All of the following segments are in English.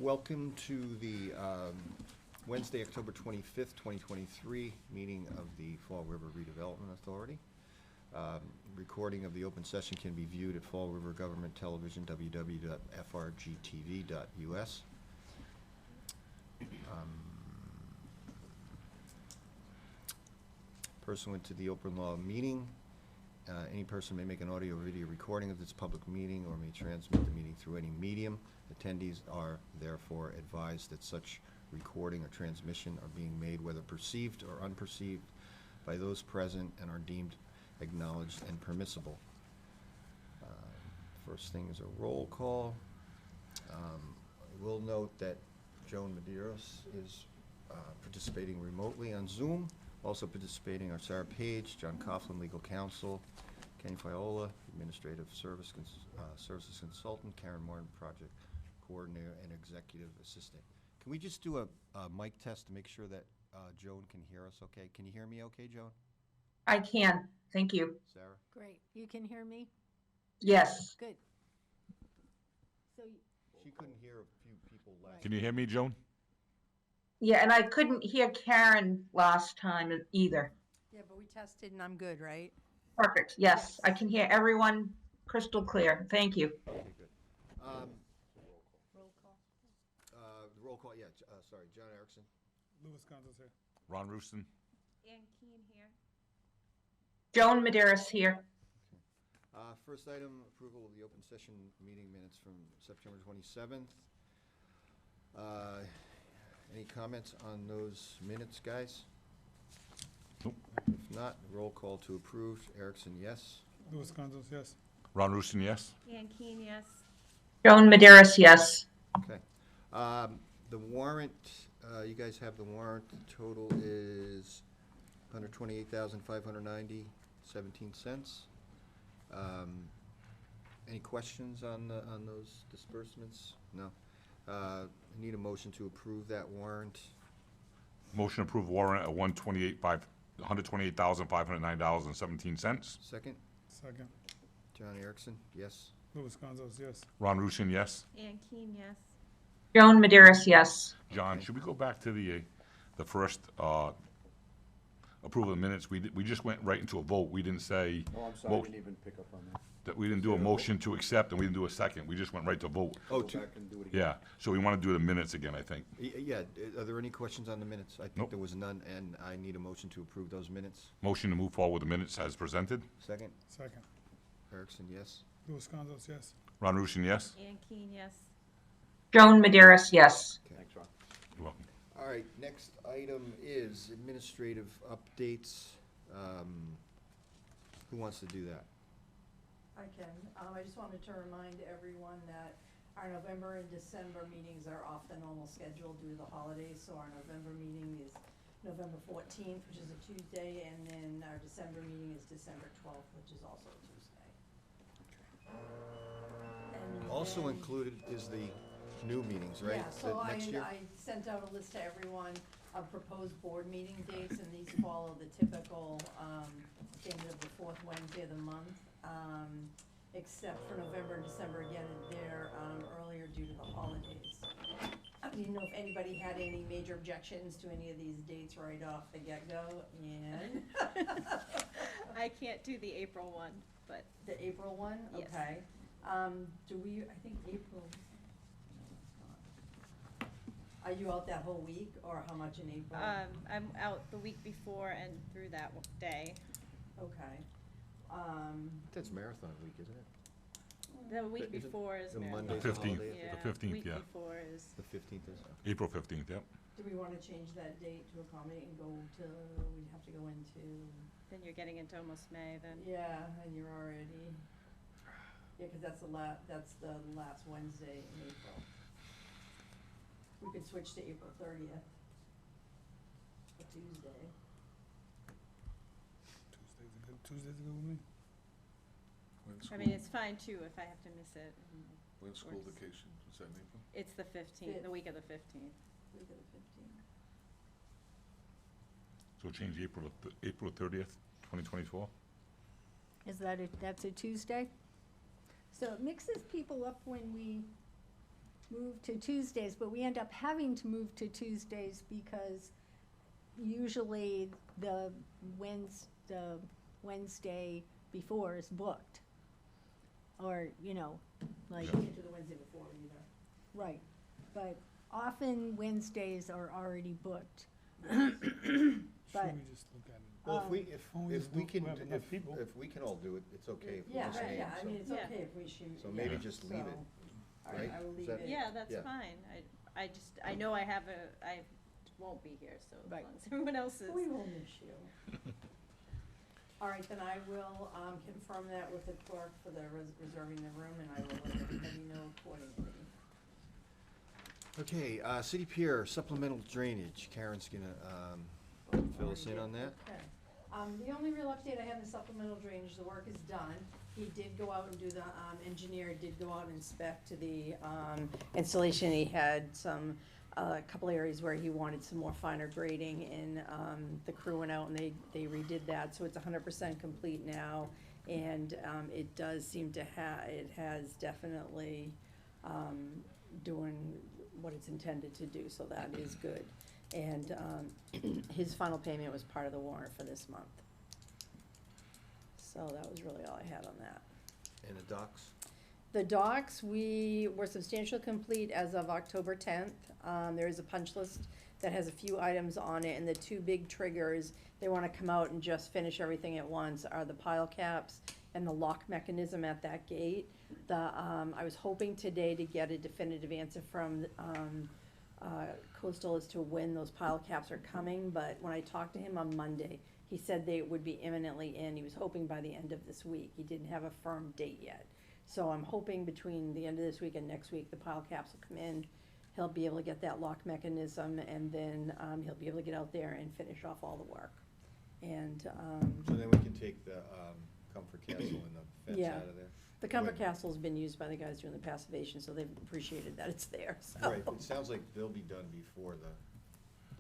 Welcome to the Wednesday, October 25th, 2023 meeting of the Fall River Redevelopment Authority. Recording of the open session can be viewed at Fall River Government Television, www.frgtv.us. Pursuant to the open law meeting, any person may make an audio or video recording of this public meeting or may transmit the meeting through any medium. Attendees are therefore advised that such recording or transmission are being made whether perceived or unperceived by those present and are deemed acknowledged and permissible. First thing is a roll call. I will note that Joan Medeiros is participating remotely on Zoom. Also participating are Sarah Page, John Coughlin, Legal Counsel, Kenny Fiola, Administrative Services Consultant, Karen Martin, Project Coordinator and Executive Assistant. Can we just do a mic test to make sure that Joan can hear us okay? Can you hear me okay, Joan? I can. Thank you. Sarah? Great. You can hear me? Yes. Good. So, She couldn't hear a few people last. Can you hear me, Joan? Yeah, and I couldn't hear Karen last time either. yeah, but we tested and I'm good, right? Perfect. Yes, I can hear everyone crystal clear. Thank you. Okay, good. Roll call. Roll call, yeah, sorry, John Erickson. Louis Gonzalez here. Ron Rooston? Ann Keen here. Joan Medeiros here. First item, approval of the open session meeting minutes from September 27th. Any comments on those minutes, guys? Nope. If not, roll call to approve. Erickson, yes. Louis Gonzalez, yes. Ron Rooston, yes. Ann Keen, yes. Joan Medeiros, yes. Okay. The warrant, you guys have the warrant. The total is $128,590.17. Any questions on those disbursements? No. I need a motion to approve that warrant. Motion to approve warrant at $128,509.17. Second, Second. John Erickson, yes. Louis Gonzalez, yes. Ron Rooston, yes. Ann Keen, yes. Joan Medeiros, yes. John, should we go back to the first approval of the minutes? We just went right into a vote. We didn't say. Oh, I'm sorry, I didn't even pick up on that. That we didn't do a motion to accept and we didn't do a second. We just went right to vote. Oh, Go back and do it again. Yeah, so we want to do the minutes again, I think. Yeah, are there any questions on the minutes? I think Nope. there was none, and I need a motion to approve those minutes. Motion to move forward with the minutes as presented. Second, Second. Erickson, yes. Louis Gonzalez, yes. Ron Rooston, yes. Ann Keen, yes. Joan Medeiros, yes. Thanks, Ron. You're welcome. All right, next item is administrative updates. Who wants to do that? I can. I just wanted to remind everyone that our November and December meetings are off the normal schedule due to the holidays. So our November meeting is November 14th, which is a Tuesday, and then our December meeting is December 12th, which is also a Tuesday. And Also then- included is the new meetings, right? Yeah, so Next year? I sent out a list to everyone of proposed board meeting dates, and these follow the typical things of the fourth Wednesday of the month, except for November and December, again, they're earlier due to the holidays. I didn't know if anybody had any major objections to any of these dates right off the get-go, and I can't do the April one, but the April one, Yes. okay. Do we, I think April, no, it's not. Are you out that whole week, or how much in April? I'm out the week before and through that day. Okay. That's marathon week, isn't it? The week Isn't before is the Marathon. Monday's The a 15th. holiday? Yeah, The 15th, week yeah. before is, The 15th is? April 15th, yep. Do we wanna change that date to accommodate and go to, we'd have to go into, then you're getting into almost May then. yeah, and you're already, yeah, cause that's the last Wednesday in April. We could switch to April 30th, a Tuesday. Tuesday's a good with me. I mean, it's fine too if I have to miss it. When's school vacation? Is that in April? It's the 15th, the week of the 15th. Week of the 15th. So change April 30th, 2024. Is that that's a Tuesday? So it mixes people up when we move to Tuesdays, but we end up having to move to Tuesdays because usually the Wednesday before is booked. Or, you know, like, Can't do the Wednesday before either. right, but often Wednesdays are already booked. Should But, we just look at it? Well, if we, Only if we do- can, we have enough people. if we can all do it, it's okay if we Yeah, just right, name, yeah, I mean, it's Yeah. okay if we shoot. So yeah, maybe just leave it, all right? I will Is leave that- it. Yeah, that's Yeah. fine. I just, I know I won't be here, so as Right. long as everyone else is. We will miss you. All right, then I will, confirm that with the clerk for the reserving the room, and I will let everybody know accordingly. Okay, city pier supplemental drainage, Karen's gonna, fill us in on that. Okay. The only real update I have in supplemental drainage, the work is done. He did go out and do the, engineer did go out and inspect the, installation. He had some, a couple areas where he wanted some more finer grading, and, the crew went out and they redid that, so it's 100% complete now. And, it does seem to it has definitely, doing what it's intended to do, so that is good. And his final payment was part of the warrant for this month. So that was really all I had on that. And the docks? The docks, we were substantially complete as of October 10th. There is a punch list that has a few items on it, and the two big triggers, they wanna come out and just finish everything at once, are the pile caps and the lock mechanism at that gate. I was hoping today to get a definitive answer from, Coastal as to when those pile caps are coming, but when I talked to him on Monday, he said they would be imminently in. He was hoping by the end of this week. He didn't have a firm date yet. So I'm hoping between the end of this week and next week, the pile caps will come in. He'll be able to get that lock mechanism, and then, he'll be able to get out there and finish off all the work. And, So then we can take the, Comfort Castle and the fence Yeah. out of there? the Comfort When- Castle's been used by the guys doing the passivation, so they've appreciated that it's there, so. Right, it sounds like they'll be done before the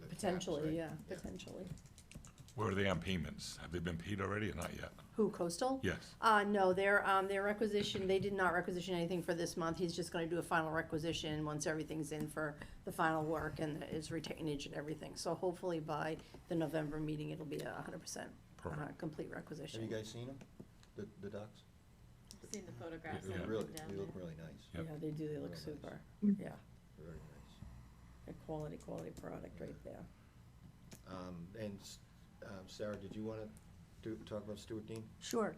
caps, Potentially, right? yeah, potentially. Where are they on payments? Have they been paid already or not yet? Who, Coastal? Yes. No, their requisition, they did not requisition anything for this month. He's just gonna do a final requisition once everything's in for the final work and his retainage and everything. So hopefully by the November meeting, it'll be 100% Perfect. complete Have requisition. you guys seen them, the docks? I've seen the photographs. They of them really, down they look there. really nice, Yep. Yeah, they do, they look Real nice. super, yeah, very nice. a quality product right there. And Sarah, did you wanna talk about Stuart Dean? sure.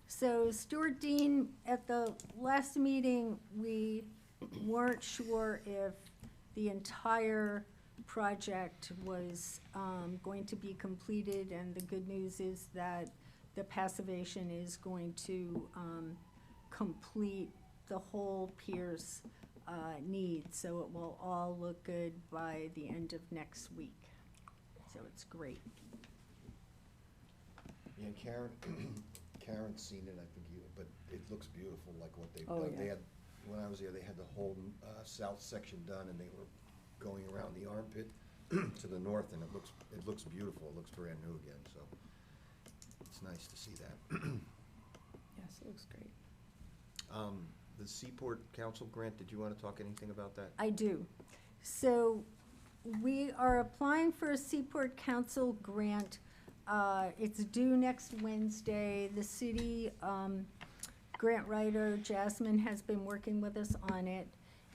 So Stuart Dean, at the last meeting, we weren't sure if the entire project was going to be completed, and the good news is that the passivation is going to complete the whole pier's needs, so it will all look good by the end of next week. So it's great. Yeah, Karen's seen it, I think but it looks beautiful, like what they've Oh, done. yeah. They had, when I was there, they had the whole, south section done, and they were going around the armpit to the north, and it looks beautiful, it looks brand new again, so it's nice to see that. Yes, it looks great. The Seaport Council grant, did you wanna talk anything about that? I do. So we are applying for a Seaport Council grant. It's due next Wednesday. The city grant writer, Jasmine, has been working with us on it.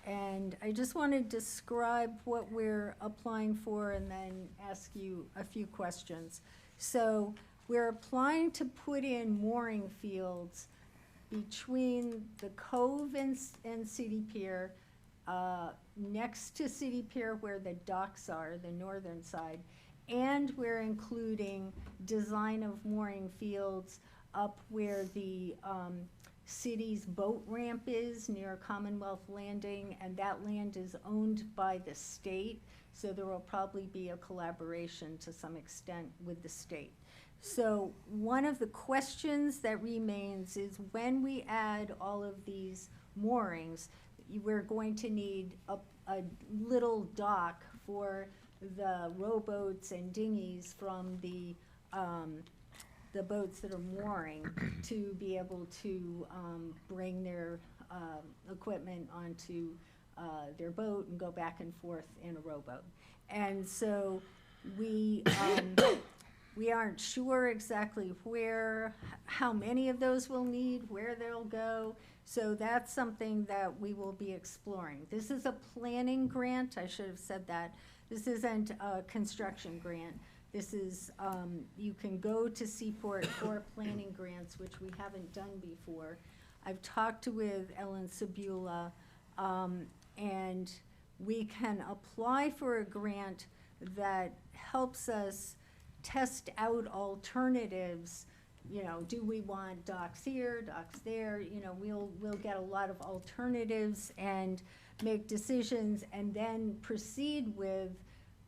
And I just want to describe what we're applying for and then ask you a few questions. So we're applying to put in mooring fields between the Cove and City Pier, next to City Pier where the docks are, the northern side. And we're including design of mooring fields up where the city's boat ramp is near Commonwealth Landing, and that land is owned by the state, so there will probably be a collaboration to some extent with the state. So one of the questions that remains is when we add all of these moorings, we're going to need a little dock for the rowboats and dinghies from the boats that are mooring to be able to bring their equipment onto their boat and go back and forth in a rowboat. And so we aren't sure exactly how many of those we'll need, where they'll go. So that's something that we will be exploring. This is a planning grant, I should have said that. This isn't a construction grant. This is, you can go to Seaport for planning grants, which we haven't done before. I've talked with Ellen Sabula, and we can apply for a grant that helps us test out alternatives. You know, do we want docks here, docks there? You know, we'll get a lot of alternatives and make decisions and then proceed with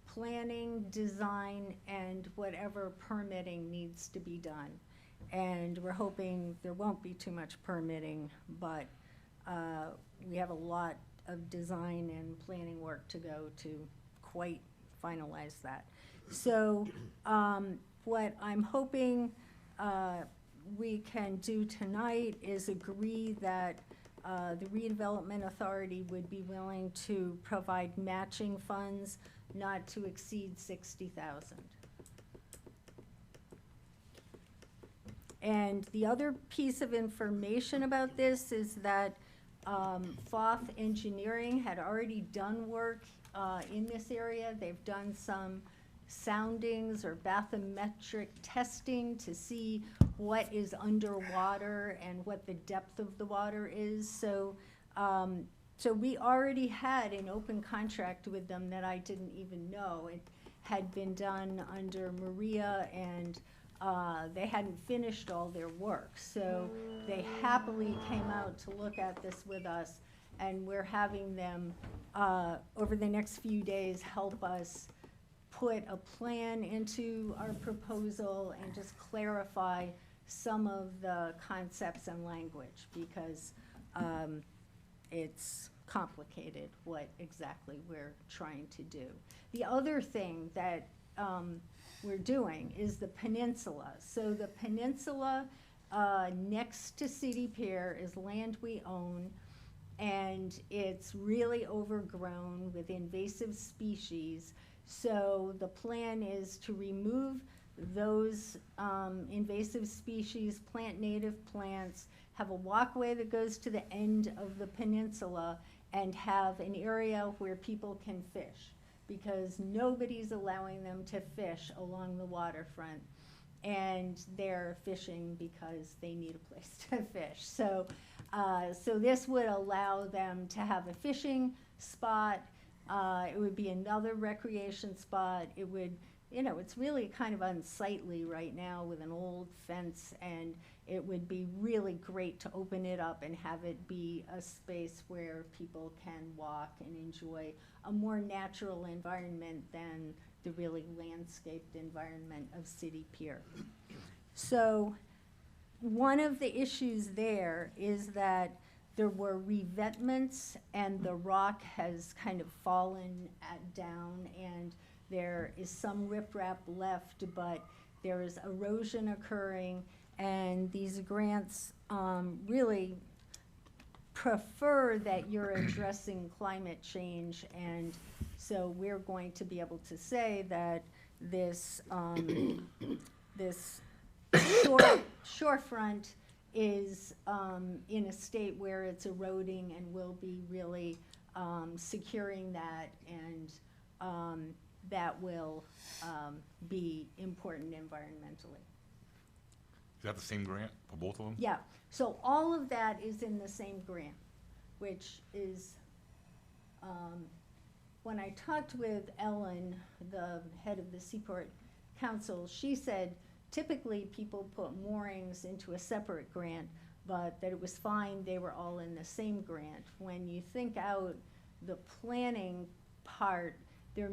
planning, design, and whatever permitting needs to be done. And we're hoping there won't be too much permitting, but we have a lot of design and planning work to go to quite finalize that. So what I'm hoping we can do tonight is agree that the Redevelopment Authority would be willing to provide matching funds not to exceed $60,000. And the other piece of information about this is that Foth Engineering had already done work in this area. They've done some soundings or bathymetric testing to see what is underwater and what the depth of the water is. So, so we already had an open contract with them that I didn't even know. It had been done under Maria, and they hadn't finished all their work. So they happily came out to look at this with us, and we're having them over the next few days help us put a plan into our proposal and just clarify some of the concepts and language, because it's complicated what exactly we're trying to do. The other thing that we're doing is the peninsula. So the peninsula next to City Pier is land we own, and it's really overgrown with invasive species. So the plan is to remove those invasive species, plant native plants, have a walkway that goes to the end of the peninsula, and have an area where people can fish, because nobody's allowing them to fish along the waterfront, and they're fishing because they need a place to fish. So, so this would allow them to have a fishing spot. It would be another recreation spot. It would, you know, it's really kind of unsightly right now with an old fence, and it would be really great to open it up and have it be a space where people can walk and enjoy a more natural environment than the really landscaped environment of City Pier. So one of the issues there is that there were revetments, and the rock has kind of fallen down, and there is some riprap left, but there is erosion occurring, and these grants really prefer that you're addressing climate change, and so we're going to be able to say that this this shorefront is in a state where it's eroding, and we'll be really securing that, and that will be important environmentally. Is that the same grant for both of them? Yeah, so all of that is in the same grant, which is, when I talked with Ellen, the head of the Seaport Council, she said typically people put moorings into a separate grant, but that it was fine, they were all in the same grant. When you think out the planning part, we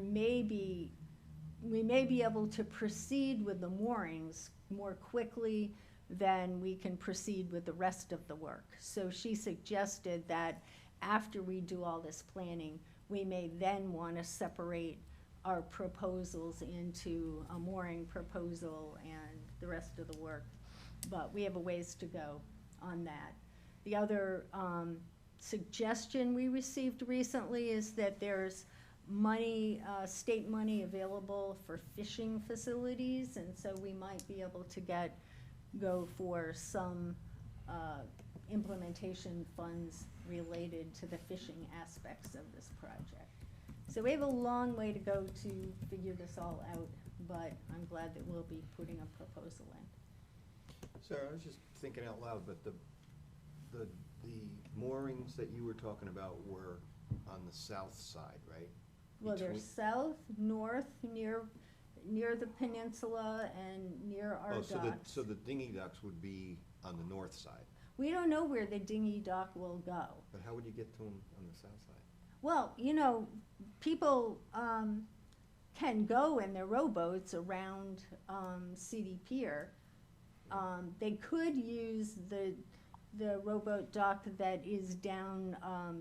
may be able to proceed with the moorings more quickly than we can proceed with the rest of the work. So she suggested that after we do all this planning, we may then want to separate our proposals into a mooring proposal and the rest of the work. But we have a ways to go on that. The other suggestion we received recently is that there's money, state money available for fishing facilities, and so we might be able to go for some implementation funds related to the fishing aspects of this project. So we have a long way to go to figure this all out, but I'm glad that we'll be putting a proposal in. Sarah, I was just thinking out loud, but the moorings that you were talking about were on the south side, right? Well, they're Between- south, north, near the peninsula and near our Oh, docks. so the dinghy docks would be on the north side, We don't know where the dinghy dock will go. but how would you get to them on the south side? Well, people can go in their rowboats around CD Pier. They could use the rowboat dock that is down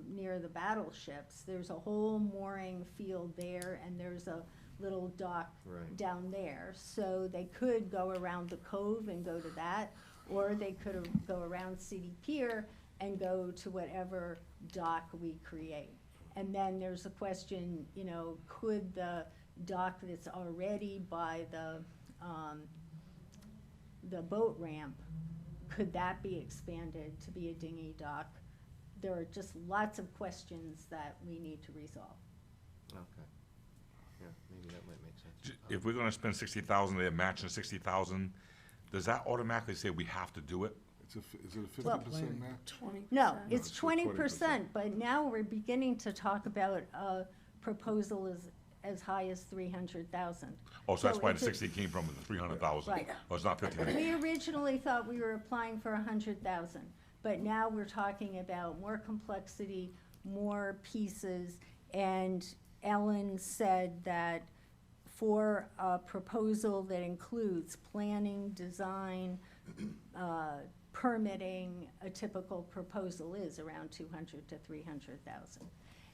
near the battleships. There's a whole mooring field there, and there's a little dock Right. down there. So they could go around the cove and go to that, or they could go around CD Pier and go to whatever dock we create. And then there's a question, could the dock that's already by the boat ramp, could that be expanded to be a dinghy dock? There are just lots of questions that we need to resolve. Okay. Yeah, maybe that might make sense. If we're gonna spend 60,000, they're matching 60,000, does that automatically say we have to do it? Is it a Well- 50% match? No, it's it's 20%, but now we're beginning to talk about a proposal as high as 300,000. Oh, so that's So why the it's a- 60 came from, the 300,000? Right. Oh, it's not 50. We originally thought we were applying for 100,000, but now we're talking about more complexity, more pieces, and Ellen said that for a proposal that includes planning, design, permitting, a typical proposal is around 200 to 300,000.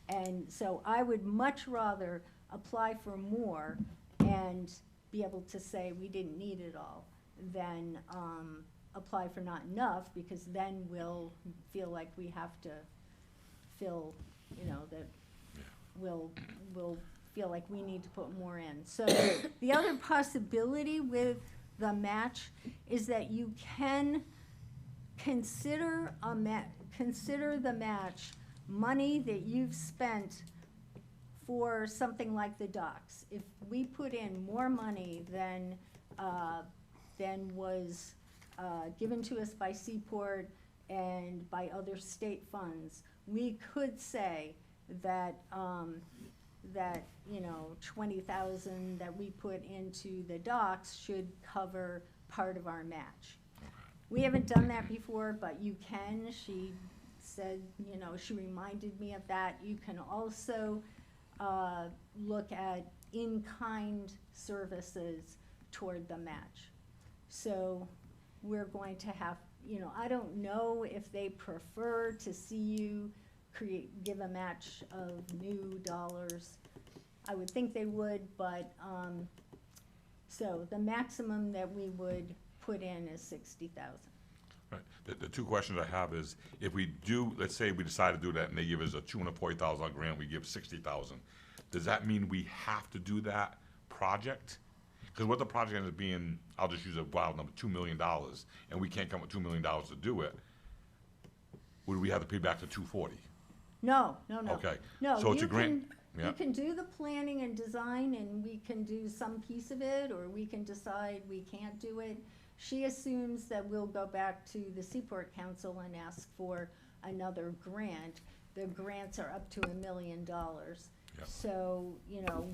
And so I would much rather apply for more and be able to say we didn't need it all than apply for not enough, because then we'll feel like we have to fill, that we'll feel like we need to put more in. So the other possibility with the match is that you can consider the match money that you've spent for something like the docks. If we put in more money than was given to us by Seaport and by other state funds, we could say that, 20,000 that we put into the docks should cover part of our match. We haven't done that before, but you can. She said, she reminded me of that. You can also look at in-kind services toward the match. So we're going to have, I don't know if they prefer to see you give a match of new dollars. I would think they would, but, so the maximum that we would put in is 60,000. Right. The two questions I have is, if we do, let's say we decide to do that and they give us a $240,000 grant, we give 60,000. Does that mean we have to do that project? Because what the project ends up being, I'll just use a wild number, $2 million, and we can't come with $2 million to do it, would we have to pay back the 240? No. Okay. No, So it's a you grant. can, Yeah. you can do the planning and design, and we can do some piece of it, or we can decide we can't do it. She assumes that we'll go back to the Seaport Council and ask for another grant. The grants are up to $1 million. Yep. So,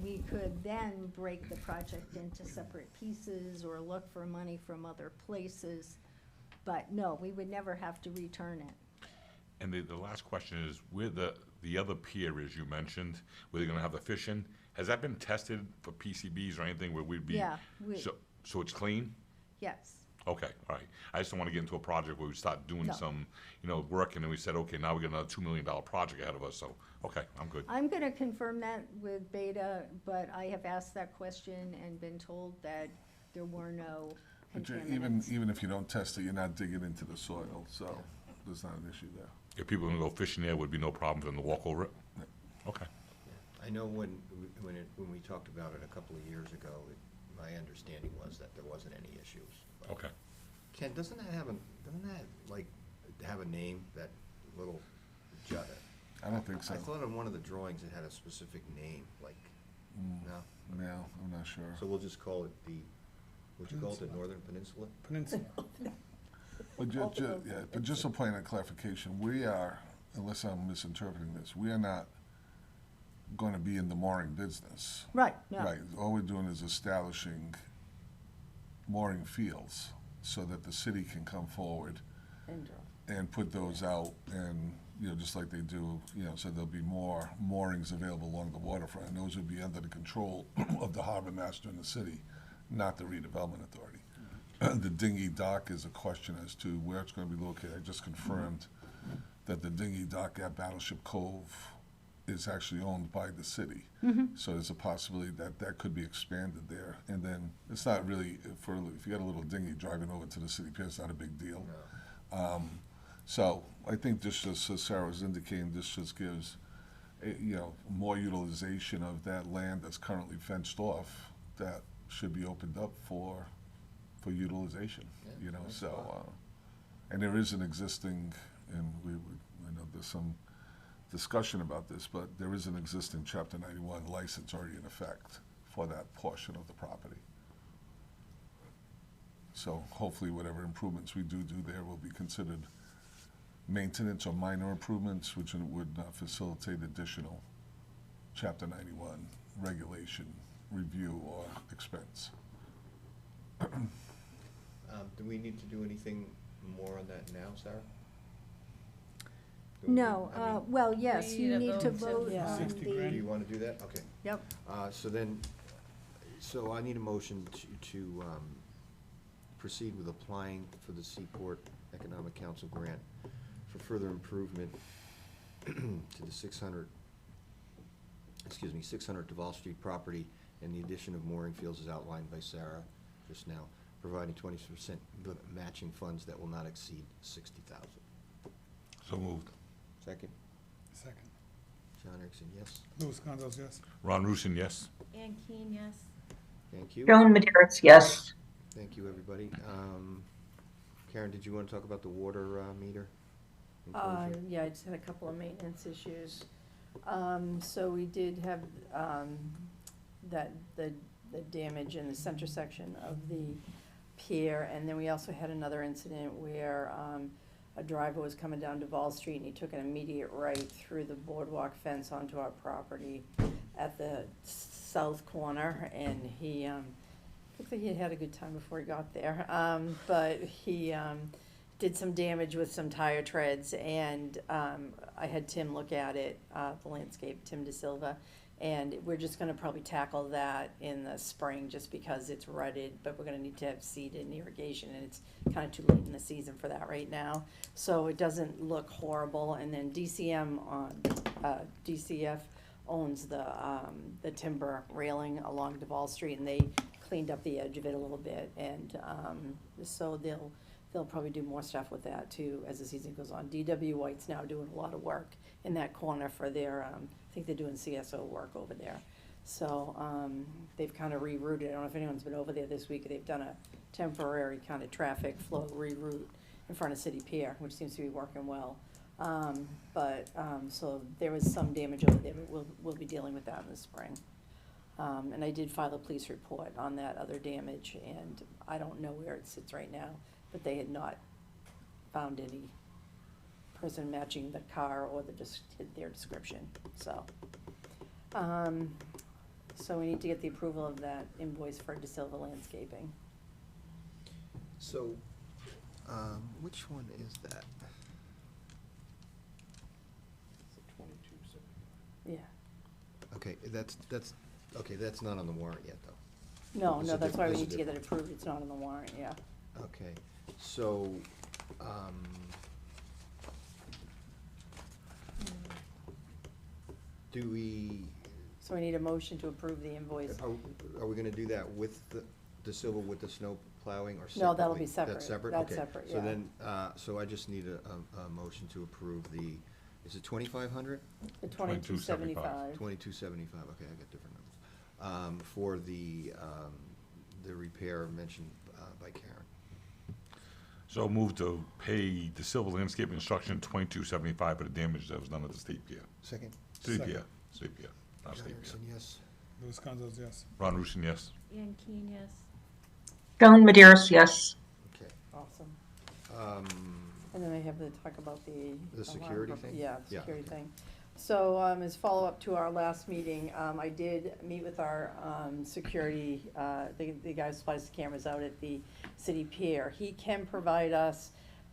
we could then break the project into separate pieces or look for money from other places. But no, we would never have to return it. And the last question is, where the other pier is you mentioned, where they're gonna have the fishing, has that been tested for PCBs or anything where we'd be? Yeah, So it's clean? yes. Okay, all right. I just don't wanna get into a project where we start doing No. some, work, and then we said, okay, now we got another $2 million project ahead of us, so, okay, I'm good. I'm gonna confirm that with Beta, but I have asked that question and been told that there were no But contaminants. even if you don't test it, you're not digging into the soil, so there's not an issue there. If people are gonna go fishing there, would be no problem for them to walk over it? Okay. I know when we talked about it a couple of years ago, my understanding was that there wasn't any issues. Okay. Ken, doesn't that have a name, that little ju- I don't think so. I thought on one of the drawings it had a specific name, like, no? No, I'm not sure. So we'll just call it would you call it the Peninsula. Northern Peninsula? Peninsula. But just a point of clarification, we are, unless I'm misinterpreting this, we are not going to be in the mooring business. Right, no. Right, all we're doing is establishing mooring fields so that the city can come forward and put those out and, just like they do, so there'll be more moorings available along the waterfront. And those would be under the control of the harbor master in the city, not the redevelopment authority. The dinghy dock is a question as to where it's gonna be located. I just confirmed that the dinghy dock at Battleship Cove is actually owned by the city. So there's a possibility that that could be expanded there. And then, it's not really, if you got a little dinghy driving over to the city pier, it's not a big deal. So I think this, just as Sarah was indicating, this just gives, more utilization of that land that's currently fenced off that should be opened up for utilization, Yeah, nice so, spot. and there is an existing, and I know there's some discussion about this, but there is an existing Chapter 91 license already in effect for that portion of the property. So hopefully whatever improvements we do there will be considered maintenance or minor improvements, which would not facilitate additional Chapter 91 regulation, review, or expense. Do we need to do anything more on that now, Sarah? Do we- No, I mean, well, yes, We you need a need to vote to- vote Yeah. on 60 Do grand. you the, wanna do that? Okay. yep, So I need a motion to proceed with applying for the Seaport Economic Council grant for further improvement to the 600 Duval Street property and the addition of mooring fields as outlined by Sarah just now, providing 20% matching funds that will not exceed $60,000. So moved. Second, Second. John Erickson, yes. Louis Gonzalez, yes. Ron Rusin, yes? Ann Keen, yes. Thank you. Joan Maderos, yes. Thank you, everybody. Karen, did you want to talk about the water meter enclosure? Yeah, I just had a couple of maintenance issues. So we did have, the damage in the center section of the pier, and then we also had another incident where, a driver was coming down Duval Street and he took an immediate right through the boardwalk fence onto our property at the south corner, and he, looked like he had had a good time before he got there, but he, did some damage with some tire treads, and I had Tim look at it, the landscape, Tim DeSilva, and we're just gonna probably tackle that in the spring, just because it's rutted, but we're gonna need to have seed and irrigation, and it's kinda too late in the season for that right now, so it doesn't look horrible. And then DCM DCF owns the timber railing along Duval Street, and they cleaned up the edge of it a little bit, and so they'll probably do more stuff with that too as the season goes on. DW White's now doing a lot of work in that corner for their, I think they're doing CSO work over there. So, they've kind of rerouted, I don't know if anyone's been over there this week, they've done a temporary kind of traffic flow reroute in front of City Pier, which seems to be working well. So there was some damage over there, but we'll be dealing with that in the spring. And I did file a police report on that other damage, and I don't know where it sits right now, but they had not found any person matching the car or their description, so. So we need to get the approval of that invoice for DeSilva Landscaping. So, which one is that? It's 22, Yeah. Okay, that's not on the warrant yet, though. No, This no, is that's why we different. need to get it approved, it's not on the warrant, yeah. Okay, so, do we, So we need a motion to approve the invoice. are we gonna do that with De Silva with the snow plowing or separately? No, that'll be separate. That's separate? That's Okay. separate, So yeah. then, so I just need a motion to approve the, is it 2,500? The 2275. 2275, okay, I got different numbers. For the repair mentioned by Karen. So move to pay the Civil Landscape Construction $22.75 for the damage that was done at the state pier. Second? State Second. pier, state pier, not John state pier. Anderson, yes. Louis Gonzalez, yes. Ron Rusin, yes. Ann Keen, yes. Joan Maderos, yes. Okay. Awesome. And then I have to talk about the. The alarm security purpose- thing? Yeah, the Yeah, security okay. thing. So, as follow-up to our last meeting, I did meet with our, security, the guy who supplies the cameras out at the city pier. He can provide us,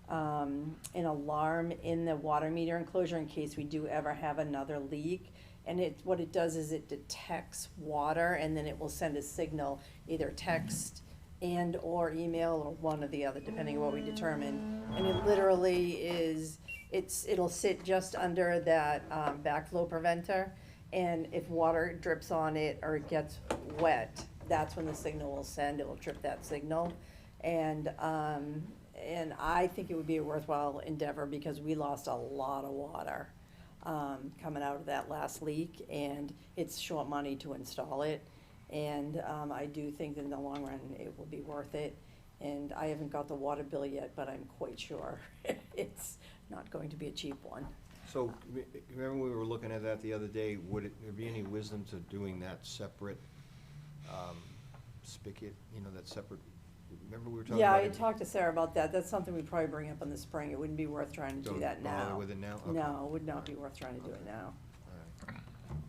an alarm in the water meter enclosure in case we do ever have another leak. And what it does is it detects water, and then it will send a signal, either text and or email, or one or the other, depending on what we determine. And it literally is, it'll sit just under that backflow preventer, and if water drips on it or it gets wet, that's when the signal will send, it will trip that signal. And I think it would be a worthwhile endeavor, because we lost a lot of water coming out of that last leak, and it's short money to install it. And I do think that in the long run, it will be worth it. And I haven't got the water bill yet, but I'm quite sure it's not going to be a cheap one. So, remember we were looking at that the other day, would there be any wisdom to doing that separate spigot, that separate, remember we were talking Yeah, about? I talked to Sarah about that. That's something we'd probably bring up in the spring. It wouldn't be worth trying to do Don't that bother now. with it now? Okay. No, it would not be worth trying to do it now.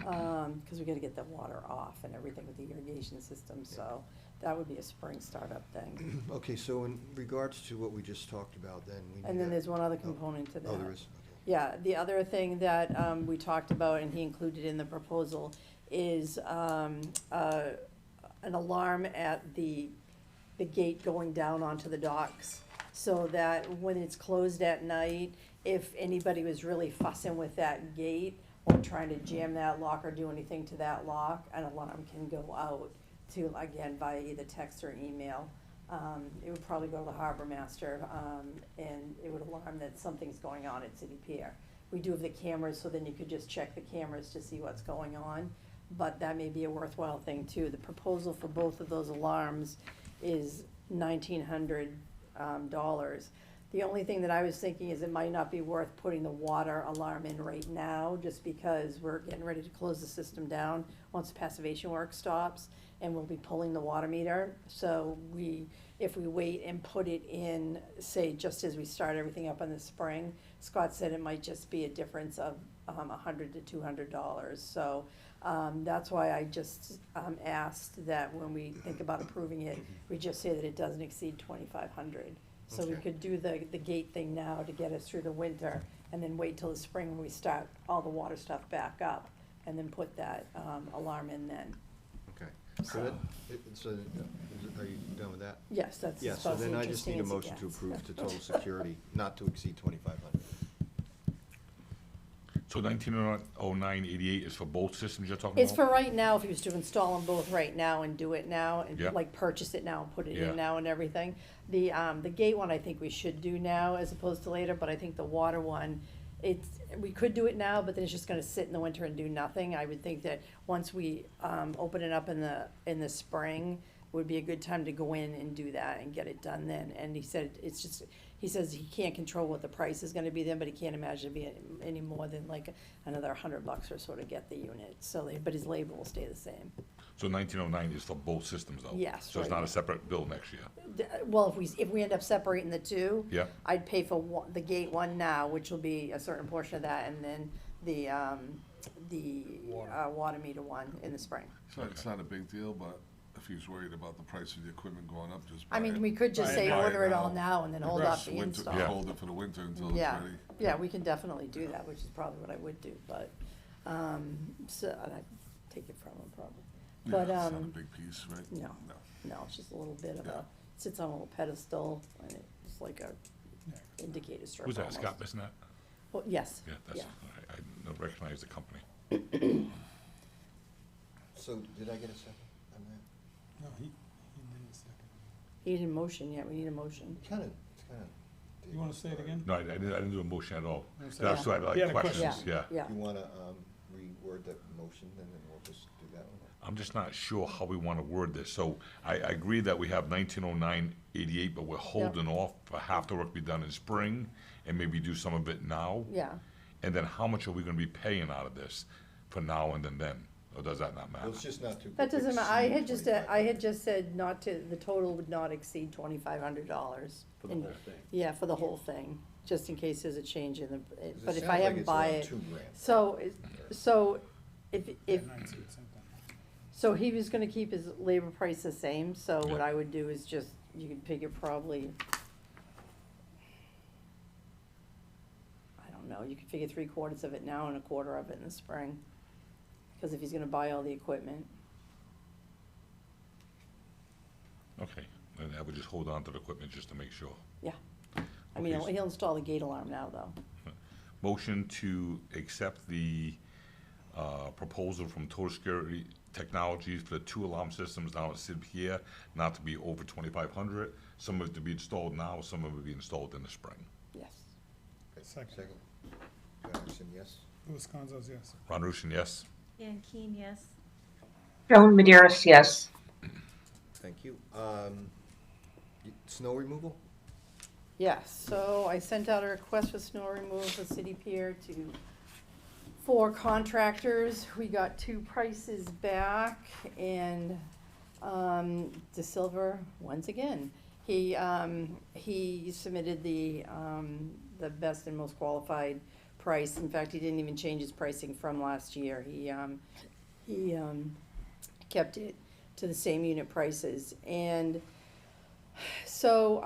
All right. Cause we gotta get the water off and everything with the irrigation system, so that would be a spring startup thing. Okay, so in regards to what we just talked about, then we need And then a- there's one other component to that. Oh, there is, okay. Yeah, the other thing that, we talked about, and he included in the proposal, is, an alarm at the gate going down onto the docks. So that when it's closed at night, if anybody was really fussing with that gate, or trying to jam that lock or do anything to that lock, an alarm can go out to, again, via either text or email. It would probably go to the harbor master, and it would alarm that something's going on at City Pier. We do have the cameras, so then you could just check the cameras to see what's going on, but that may be a worthwhile thing too. The proposal for both of those alarms is $1,900. The only thing that I was thinking is it might not be worth putting the water alarm in right now, just because we're getting ready to close the system down once passivation work stops, and we'll be pulling the water meter. So if we wait and put it in, say, just as we start everything up in the spring, Scott said it might just be a difference of $100 to $200. So that's why I just asked that when we think about approving it, we just say that it doesn't exceed $2,500. So we Okay. could do the gate thing now to get us through the winter, and then wait till the spring when we start all the water stuff back up, and then put that alarm in then. Okay, so that, are you done with that? Yes, that's Yeah, so about as then I just interesting need a as it motion to gets. approve to total security, not to exceed 2,500. So 1909-88 is for both systems you're talking about? It's for right now, if you was to install them both right now and do it now, and Yeah. like purchase it now and put it Yeah. in now and everything. The gate one, I think we should do now as opposed to later, but I think the water one, we could do it now, but then it's just gonna sit in the winter and do nothing. I would think that once we, open it up in the spring, would be a good time to go in and do that and get it done then. And he said, he says he can't control what the price is gonna be then, but he can't imagine it being any more than like another $100 or so to get the unit. So, but his labor will stay the same. So 1909 is for both systems though? Yes, So it's right. not a separate bill next year? Well, if we end up separating the two. Yeah. I'd pay for the gate one now, which will be a certain portion of that, and then the water meter one in the spring. So it's not a big deal, but if he's worried about the price of the equipment going up, just buy I mean, it. we could just Buy say it order it now. all now and then hold Right. off the Winter- install. Yeah. Hold it for the winter until it's Yeah, ready. yeah, we can definitely do that, which is probably what I would do, but, so, and I'd take it from him probably. Yeah, But, it's not a big piece, right? no. No, it's just a little bit of sits on a little pedestal, and it's like a indicator strip Who's that, almost. Scott missing that? Well, yes, Yeah, that's, yeah. I don't recognize the company. So, did I get a second on that? No, he didn't second. He didn't motion yet, we need a motion. It's kinda. You wanna say it again? No, I didn't do a motion at all. I'm That's sorry. why I He had like a question. questions, yeah. Yeah, You wanna, reword that motion, and then we'll just do that one? I'm just not sure how we want to word this. So I agree that we have 1909-88, but we're holding off for half the work to be done in spring and maybe do some of it now. yeah. And then how much are we going to be paying out of this for now and then? Or does that not matter? Well, it's just not to. That doesn't matter, I had just, I 25. had just said not to, the total would not exceed $2,500. For the whole thing. Yeah, for the whole thing, just in case there's a change in the, 'Cause it but if sounds I like have to it's buy around it. $2,000. So if, Yeah, 9 seats, same thing. so he was gonna keep his labor price the same, so what Yeah. I would do is just, you could figure probably, I don't know, you could figure 3/4 of it now and 1/4 of it in the spring. Cause if he's gonna buy all the equipment, Okay, then I would just hold on to the equipment just to make sure. I mean, Okay, he'll install the gate alarm now, though. Motion to accept the proposal from Total Security Technologies for the 2 alarm systems down at Sid Pier, not to be over 2,500. Some of it to be installed now, some of it be installed in the spring. Yes. Okay, Second. John Anderson, yes? Louis Gonzalez, yes. Ron Rusin, yes? Ann Keen, yes. Joan Maderos, yes. Thank you. Snow removal? Yes, so I sent out a request for snow removal for City Pier to 4 contractors. We got 2 prices back, and De Silva, once again, he submitted the best and most qualified price. In fact, he didn't even change his pricing from last year. He kept it to the same unit prices. And so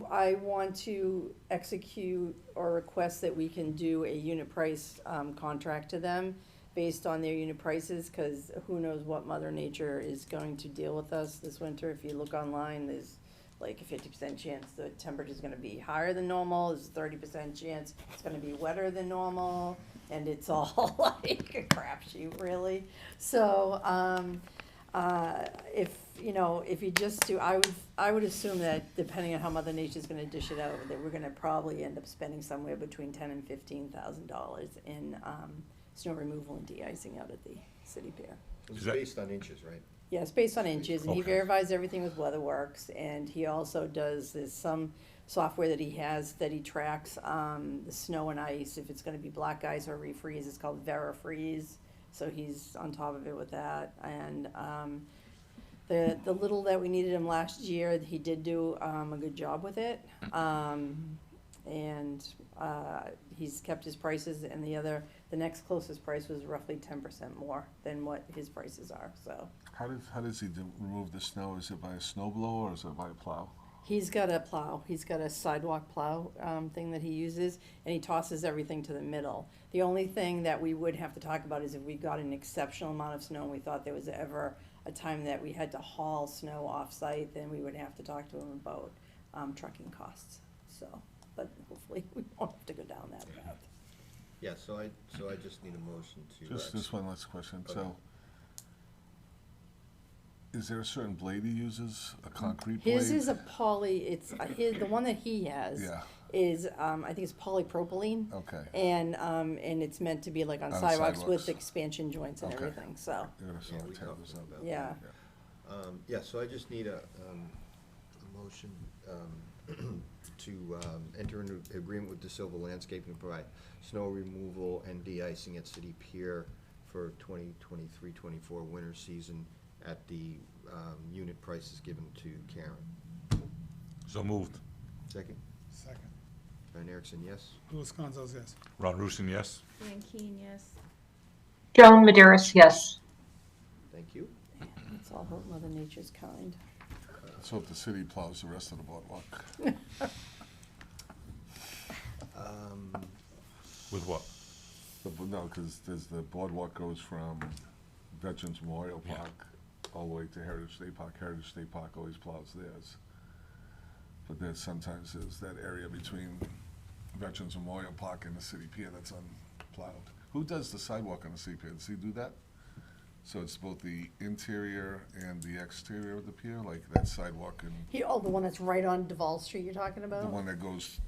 I want to execute or request that we can do a unit price contract to them based on their unit prices, because who knows what Mother Nature is going to deal with us this winter. If you look online, there's like a 50% chance the temperature's gonna be higher than normal, there's a 30% chance it's gonna be wetter than normal, and it's all like a crapshoot, really. So, if you just do, I would assume that depending on how Mother Nature's gonna dish it out, that we're gonna probably end up spending somewhere between $10,000 and $15,000 in, snow removal and de-icing out at the city pier. It's Is that- based on inches, right? Yeah, it's based on inches, and he Okay. verifies everything with WeatherWorks, and he also there's some software that he has that he tracks, the snow and ice, if it's gonna be black ice or refreeze, it's called VeraFreeze, so he's on top of it with that, and, the little that we needed him last year, he did do, a good job with it, and, he's kept his prices, and the next closest price was roughly 10% more than what his prices are, so. How does he remove the snow? Is it by a snow blower or is it by a plow? He's got a plow, he's got a sidewalk plow, thing that he uses, and he tosses everything to the middle. The only thing that we would have to talk about is if we got an exceptional amount of snow and we thought there was ever a time that we had to haul snow off-site, then we would have to talk to him about, trucking costs, so, but hopefully we won't have to go down that path. Yeah, so I just need a motion to. Just one last question. Okay. So, is there a certain blade he uses, a concrete blade? His is a the one that he has Yeah, is, I think it's polypropylene. okay. And it's meant to be like on On sidewalks with sidewalks. expansion joints and Okay. everything, so, They're gonna Yeah, sort we of tear talked this about up. that. yeah. Yeah, so I just need a motion to enter into agreement with De Silva Landscaping to provide snow removal and de-icing at City Pier for 2023-24 winter season at the unit prices given to Karen. So moved. Second, Second. Brian Erickson, yes? Louis Gonzalez, yes. Ron Rusin, yes? Ann Keen, yes. Joan Maderos, yes. Thank you. Let's all hope Mother Nature's kind. Let's hope the city plows the rest of the boardwalk. With what? No, because there's the boardwalk goes from Veterans Memorial Yeah. Park all the way to Heritage State Park. Heritage State Park always plows theirs. But there's sometimes that area between Veterans Memorial Park and the city pier that's unplowed. Who does the sidewalk on the city pier? Does he do that? So it's both the interior and the exterior of the pier, like that sidewalk and The one that's right on Duval Street you're talking about? the one that goes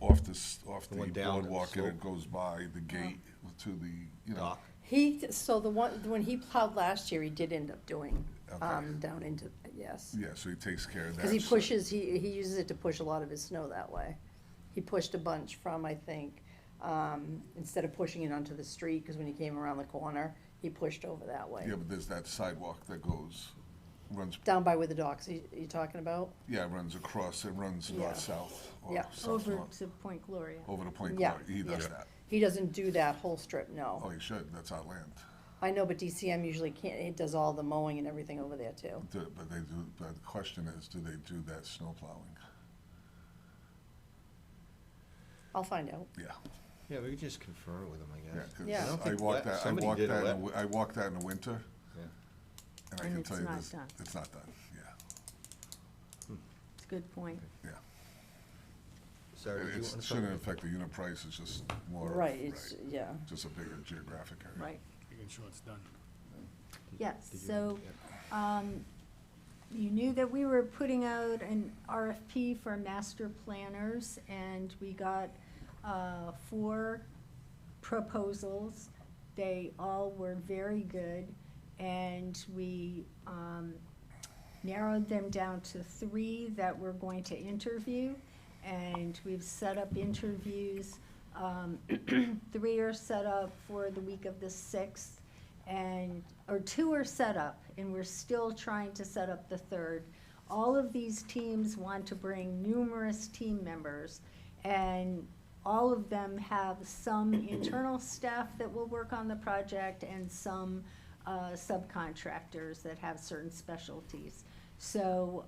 off off The the one down the boardwalk and it slope. goes by the gate to the, you know. Dock. So when he plowed last year, he did end up doing, Okay. down into, yes. Yeah, so he takes care of that. Because he so- pushes, he uses it to push a lot of his snow that way. He pushed a bunch from, I think, instead of pushing it onto the street, because when he came around the corner, he pushed over that way. Yeah, but there's that sidewalk that runs, Down by where the docks, you talking about? yeah, runs across, it runs Yeah. north-south or Yeah. Over south-north. to Point Gloria. Over to Point Yeah, Glory, he does yeah. that. He doesn't do that whole strip, Oh, no. he should, that's our land. I know, but DCM usually can't, it does all the mowing and everything over there too. But they do, but the question is, do they do that snow plowing? I'll find out. Yeah. Yeah, we could just confirm it with them, I Yeah, guess. 'cause Yeah. I don't I think walked wet- that, somebody did a wet- I walked that in the winter, Yeah. and I And can it's tell you not this, done. it's not done, yeah, It's a good point. yeah. Sorry, do you It want to shouldn't affect the unit price, it's just more. Right, it's, yeah. Just a bigger geographic area. Right. Making sure it's done. Yes, Did you- so, yeah. you knew that we were putting out an RFP for master planners, and we got 4 proposals. They all were very good, and we narrowed them down to 3 that we're going to interview, and we've set up interviews. 3 are set up for the week of the 6th, or 2 are set up, and we're still trying to set up the 3rd. All of these teams want to bring numerous team members, and all of them have some internal staff that will work on the project and some subcontractors that have certain specialties. So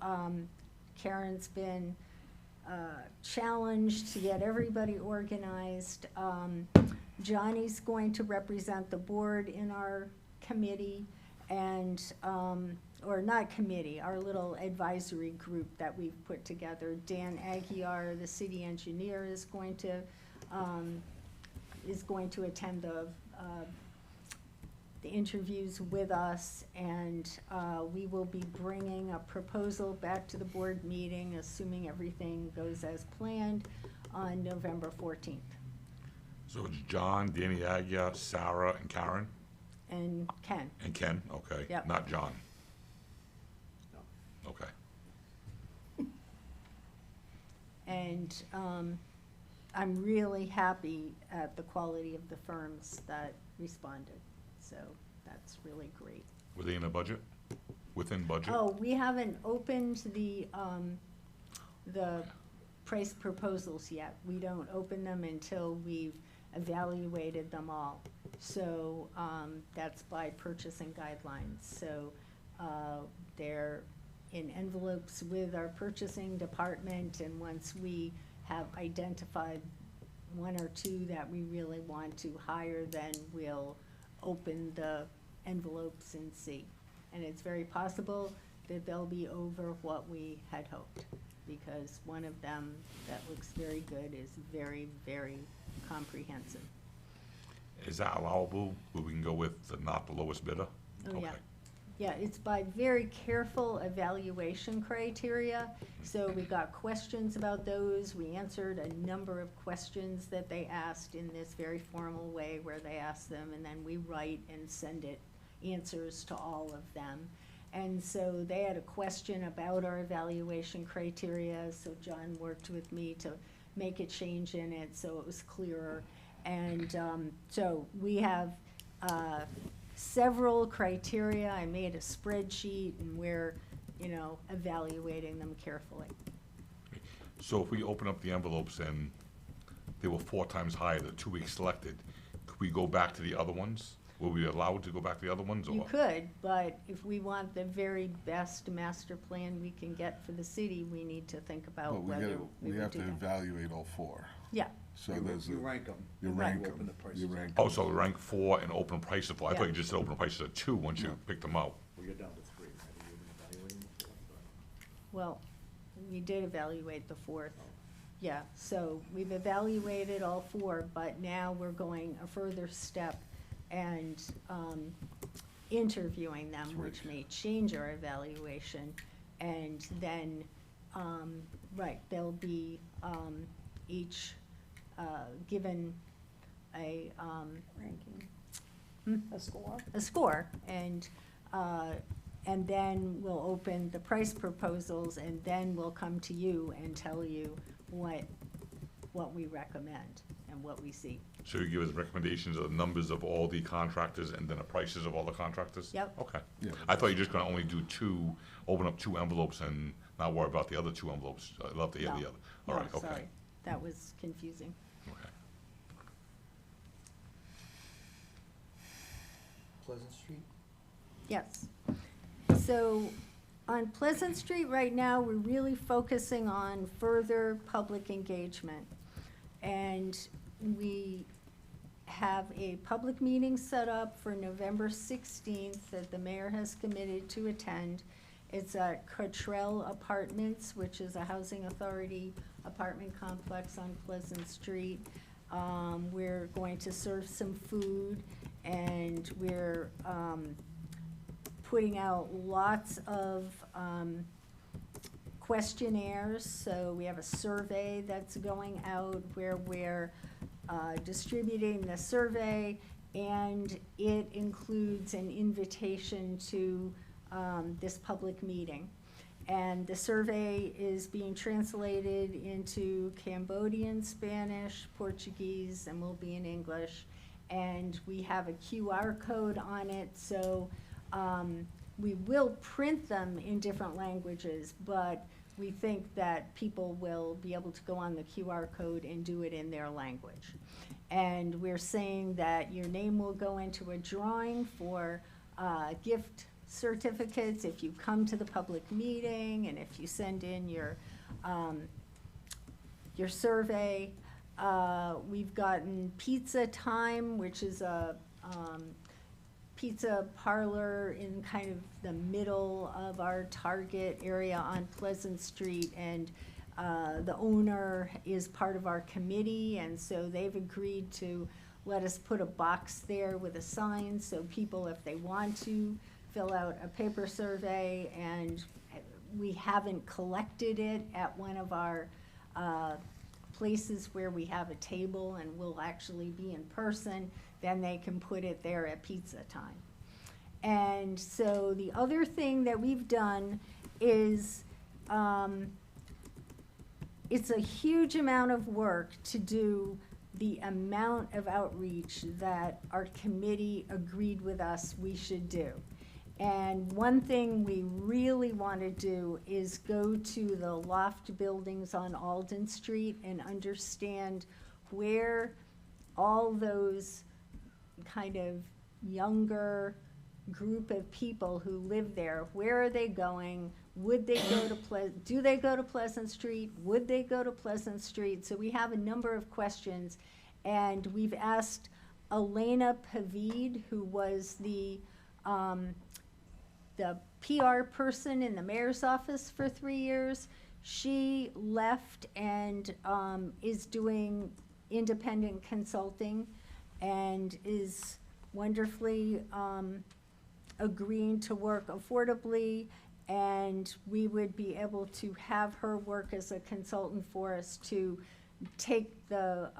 Karen's been challenged to get everybody organized. Johnny's going to represent the board in our committee and, or not committee, our little advisory group that we've put together. Dan Aguirre, the city engineer, is going to attend the interviews with us, and we will be bringing a proposal back to the board meeting, assuming everything goes as planned, on November 14th. So it's John, Danny Agia, Sarah, and Karen, And Ken, and Ken, okay? Yep. Not John? Okay. and I'm really happy at the quality of the firms that responded, so that's really great. Were they in the budget? Within budget? Oh, we haven't opened the price proposals yet. We don't open them until we've evaluated them all. So, that's by purchasing guidelines. So, they're in envelopes with our purchasing department, and once we have identified 1 or 2 that we really want to hire, then we'll open the envelopes and see. And it's very possible that they'll be over what we had hoped, because one of them that looks very good is very, very comprehensive. Is that allowable? Where we can go with not the lowest bidder? Oh, yeah. Okay. Yeah, it's by very careful evaluation criteria. So we got questions about those. We answered a number of questions that they asked in this very formal way, where they asked them, and then we write and send answers to all of them. And so they had a question about our evaluation criteria, so John worked with me to make a change in it so it was clearer. And so we have several criteria. I made a spreadsheet, and we're, evaluating them carefully. So if we open up the envelopes and they were 4 times higher than 2 we selected, could we go back to the other ones? Were we allowed to go back to the other ones, or? You could, but if we want the very best master plan we can get for the city, we need to think about But whether we we would have do to that. evaluate all 4. Yeah, So You there's, you rank them. you Right. rank Open them, the prices you up. rank. Oh, so rank 4 and open prices 4. I thought Yeah. you just said open prices at 2 once you picked them out. Well, you're down to 3, right? Have you been evaluating before? well, we did evaluate the 4th. Yeah, so we've evaluated all 4, but now we're going a further step, and interviewing them, Right. which may change our evaluation. And then, right, they'll be each given a, Ranking. Hmm? A score? a score, and then we'll open the price proposals, and then we'll come to you and tell you what we recommend and what we see. So you give us recommendations of the numbers of all the contractors and then the prices of all the contractors? Yep. Okay. Yeah. I thought you were just gonna only do two, open up two envelopes and not worry about the other two envelopes. I'd love to hear the No. other. All right, No, okay. sorry, that was confusing. Okay. Pleasant Street? Yes. So on Pleasant Street right now, we're really focusing on further public engagement. And we have a public meeting set up for November 16th that the mayor has committed to attend. It's at Cottrell Apartments, which is a housing authority apartment complex on Pleasant Street. We're going to serve some food, and we're putting out lots of questionnaires. So we have a survey that's going out where we're distributing the survey, and it includes an invitation to this public meeting. And the survey is being translated into Cambodian, Spanish, Portuguese, and will be in English. And we have a QR code on it, so we will print them in different languages, but we think that people will be able to go on the QR code and do it in their language. And we're saying that your name will go into a drawing for gift certificates if you come to the public meeting, and if you send in your survey. We've gotten Pizza Time, which is a pizza parlor in kind of the middle of our target area on Pleasant Street, and the owner is part of our committee, and so they've agreed to let us put a box there with a sign, so people, if they want to, fill out a paper survey. And we haven't collected it at one of our places where we have a table and we'll actually be in person, then they can put it there at Pizza Time. And so the other thing that we've done is, it's a huge amount of work to do the amount of outreach that our committee agreed with us we should do. And one thing we really want to do is go to the loft buildings on Alden Street and understand where all those kind of younger group of people who live there, where are they going? Would they go to do they go to Pleasant Street? Would they go to Pleasant Street? So we have a number of questions, and we've asked Elena Pavid, who was the PR person in the mayor's office for 3 years. She left and is doing independent consulting and is wonderfully agreeing to work affordably, and we would be able to have her work as a consultant for us to take the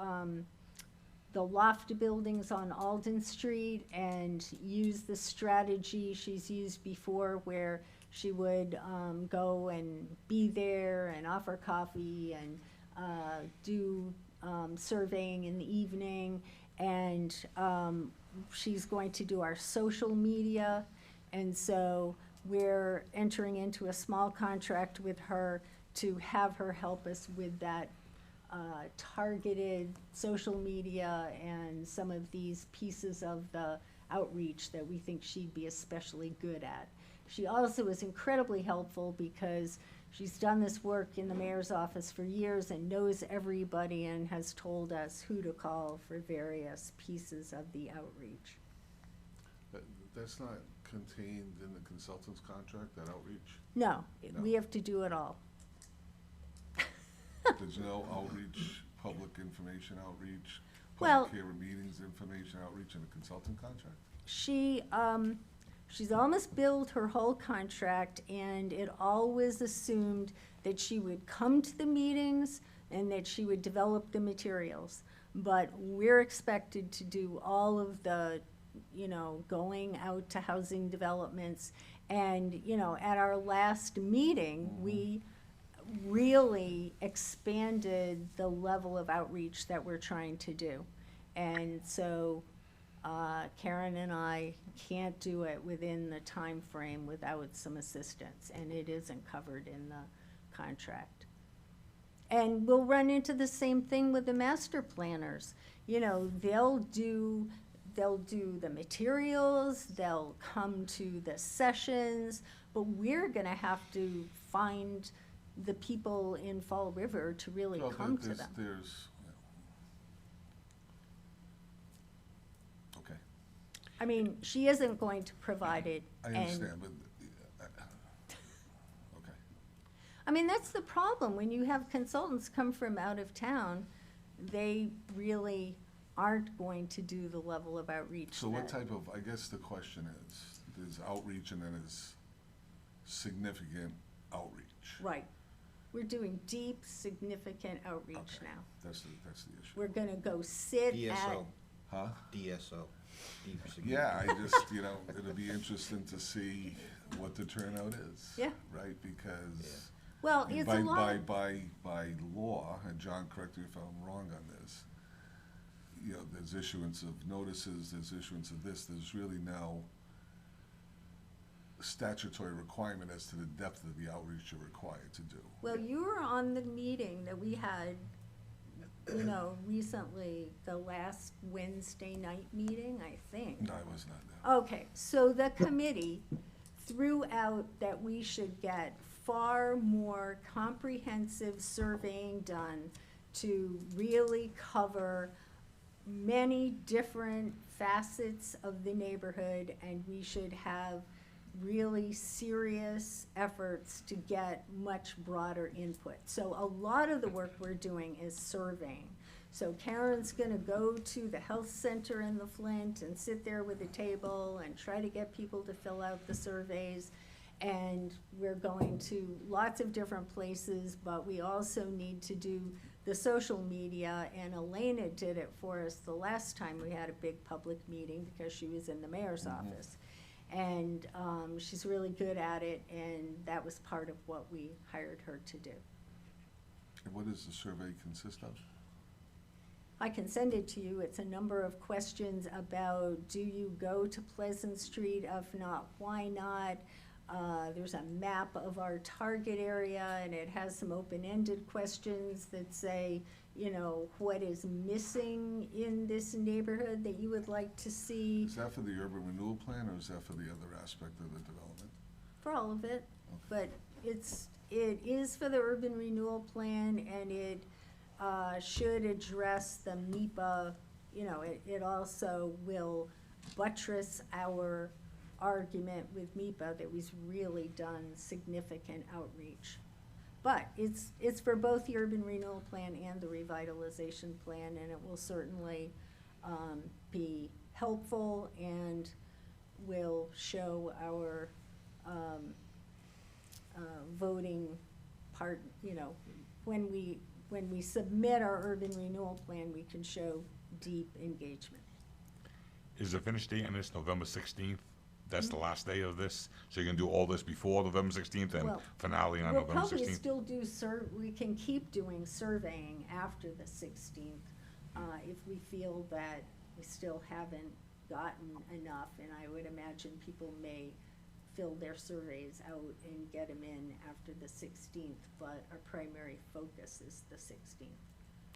loft buildings on Alden Street and use the strategy she's used before, where she would go and be there and offer coffee and do surveying in the evening. And she's going to do our social media. And so we're entering into a small contract with her to have her help us with that targeted social media and some of these pieces of the outreach that we think she'd be especially good at. She also is incredibly helpful because she's done this work in the mayor's office for years and knows everybody and has told us who to call for various pieces of the outreach. That's not contained in the consultant's contract, that outreach? No, No. we have to do it all. There's no outreach, public information Well- public hearing meetings, information outreach in the consultant contract? She She's almost billed her whole contract, and it always assumed that she would come to the meetings and that she would develop the materials. But we're expected to do all of the, going out to housing developments. And, at our last meeting, we really expanded the level of outreach that we're trying to do. And so Karen and I can't do it within the time frame without some assistance, and it isn't covered in the contract. And we'll run into the same thing with the master planners. They'll do the materials, they'll come to the sessions, but we're gonna have to find the people in Fall River to really Well, come to there's- them. Okay, I mean, she isn't going to provide it. I and- understand, but, okay. I mean, that's the problem. When you have consultants come from out of town, they really aren't going to do the level of outreach. So what that- type of, I guess the question is, there's outreach and then there's significant outreach. Right. We're doing deep, significant outreach Okay. now. That's the issue. We're gonna go sit at, DSO, Huh? DSO, deep significant. Yeah, I just, it'll be interesting to see what the turnout is. Yeah. Right, because well, it's a lot. by law, and John, correct me if I'm wrong on this, there's issuance of notices, there's issuance of this, there's really no statutory requirement as to the depth of the outreach you're required to do. Well, you were on the meeting that we had, recently, the last Wednesday night meeting, I think. No, I was not there. Okay, so the committee threw out that we should get far more comprehensive surveying done to really cover many different facets of the neighborhood, and we should have really serious efforts to get much broader input. So a lot of the work we're doing is surveying. So Karen's gonna go to the health center in the Flint and sit there with a table and try to get people to fill out the surveys. And we're going to lots of different places, but we also need to do the social media, and Elena did it for us the last time we had a big public meeting because she was in the mayor's office. And she's really good at it, and that was part of what we hired her to do. And what does the survey consist of? I can send it to you. It's a number of questions about, do you go to Pleasant Street? If not, why not? There's a map of our target area, and it has some open-ended questions that say, what is missing in this neighborhood that you would like to see? Is that for the urban renewal plan, or is that for the other aspect of the development? For all of it, but it is for the urban renewal plan, and it should address the MIPA, it also will buttress our argument with MIPA that we've really done significant outreach. But it's for both the urban renewal plan and the revitalization plan, and it will certainly be helpful and will show our voting part, when we submit our urban renewal plan, we can show deep engagement. Is the finish date on this November 16th? That's the last day of this? So you're gonna do all this before November 16th and Well, finale on We'll November probably 16th? still do we can keep doing surveying after the 16th, if we feel that we still haven't gotten enough, and I would imagine people may fill their surveys out and get them in after the 16th, but our primary focus is the 16th.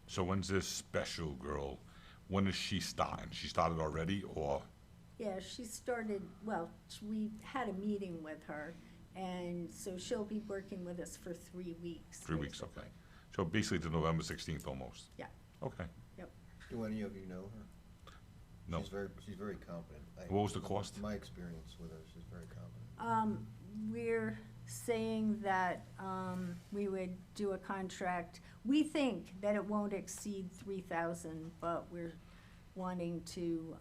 So when's this special girl, when is she starting? She started already, or? Yeah, she started, well, we had a meeting with her, and so she'll be working with us for 3 weeks. 3 weeks, basically. okay. So basically to November 16th almost? Yeah. Okay. Do any of you know her? No. She's very competent. What was the cost? My experience with her, she's very competent. We're saying that we would do a contract. We think that it won't exceed 3,000, but we're wanting to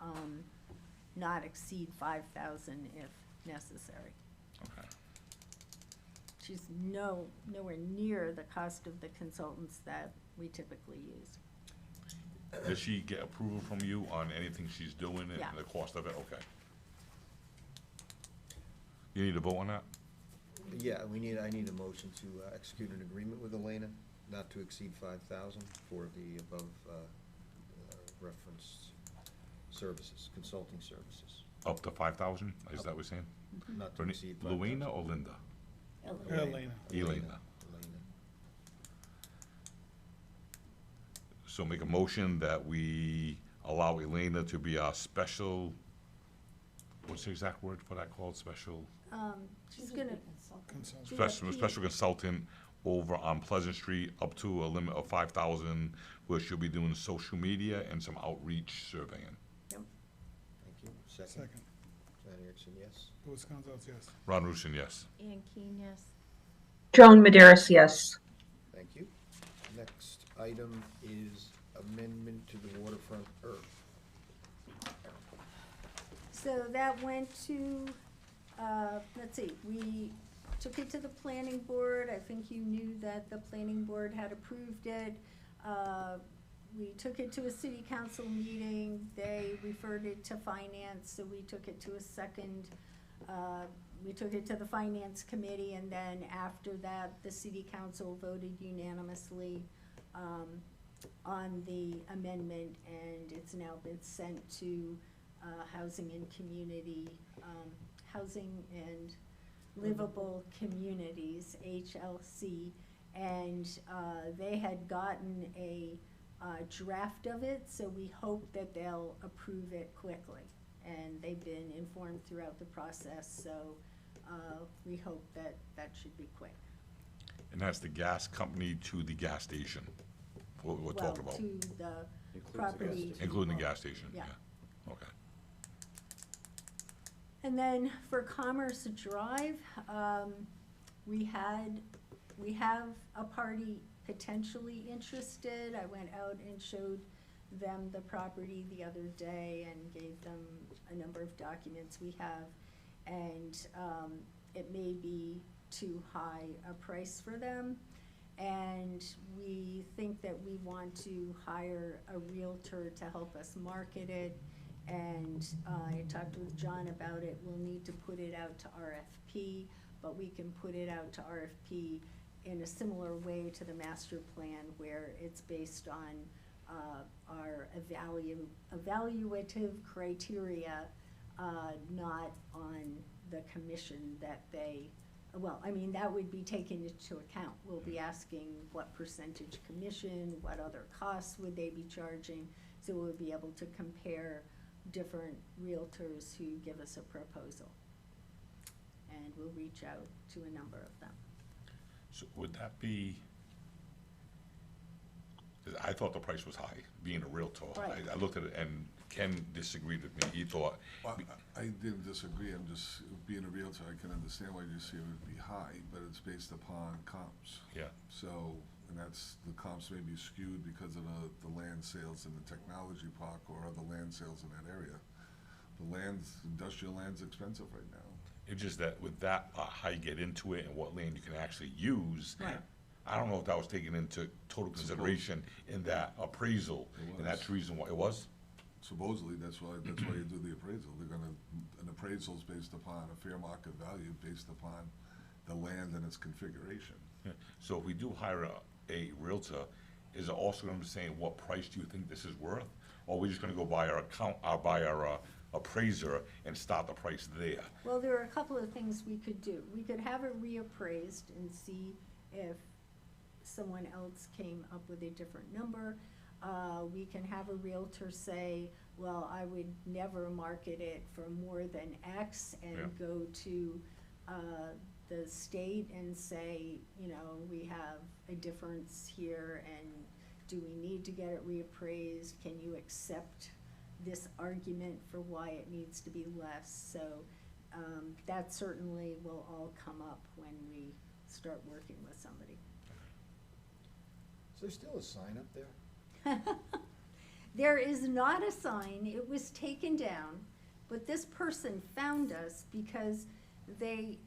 not exceed 5,000 if necessary. Okay. She's nowhere near the cost of the consultants that we typically use. Does she get approval from you on anything she's doing and Yeah. the cost of it? Okay. You need to vote on that? Yeah, I need a motion to execute an agreement with Elena, not to exceed 5,000 for the above referenced services, consulting services. Up to 5,000, is that what you're saying? Not to exceed 5,000. Luena or Linda? Elena. Elena. So make a motion that we allow Elena to be our special, what's the exact word for that called, special? She's gonna, Consult. She- Special consultant over on Pleasant Street, up to a limit of 5,000, where she'll be doing social media and some outreach surveying. Thank you. Second. Second. John Erickson, yes. Louis Gonzalez, yes. Ron Rusin, yes. Ann Keen, yes. Joan Maderis, yes. Thank you. Next item is amendment to the waterfront so that went to, let's see, we took it to the planning board. I think you knew that the planning board had approved it. We took it to a city council meeting. They referred it to finance, so we took it to a second, we took it to the finance committee, and then after that, the city council voted unanimously on the amendment, and it's now been sent to Housing and Community, Housing and Livable Communities, HLC, and they had gotten a draft of it, so we hope that they'll approve it quickly. And they've been informed throughout the process, so we hope that that should be quick. And that's the gas company to the gas station, what we're talking about, Well, to the Includes the gas property. station. including the gas station, Yeah. yeah, okay. And then for Commerce Drive, we have a party potentially interested. I went out and showed them the property the other day and gave them a number of documents we have. And it may be too high a price for them. And we think that we want to hire a realtor to help us market it. And I talked with John about it. We'll need to put it out to RFP, but we can put it out to RFP in a similar way to the master plan, where it's based on our evaluative criteria, not on the commission that they, well, I mean, that would be taken into account. We'll be asking what percentage commission, what other costs would they be charging, so we'll be able to compare different realtors who give us a proposal. And we'll reach out to a number of them. So would that be, 'cause I thought the price was high, being a realtor. Right. I looked at it, and Ken disagreed with me. He thought, Well, I didn't disagree, I'm just, being a realtor, I can understand why you say it would be high, but it's based upon comps. yeah, So, and that's, the comps may be skewed because of the land sales in the technology park or other land sales in that area. The land's, industrial land's expensive right now. it's just that with that, how you get into it and what land you can actually use. Right. I don't know if that was taken into total consideration in that appraisal, It and was. that's the reason why it was? Supposedly, that's why you do the appraisal. They're gonna, an appraisal's based upon a fair market value, based upon the land and its configuration. Yeah. So if we do hire a realtor, is it also gonna be saying, what price do you think this is worth? Or are we just gonna go by our appraiser and start the price there? Well, there are a couple of things we could do. We could have it reappraised and see if someone else came up with a different number. We can have a realtor say, well, I would never market it for more than X, and Yeah. go to the state and say, you know, we have a difference here, and do we need to get it reappraised? Can you accept this argument for why it needs to be less? So that certainly will all come up when we start working with somebody. Is there still a sign up there? There is not a sign. It was taken down. But this person found us because they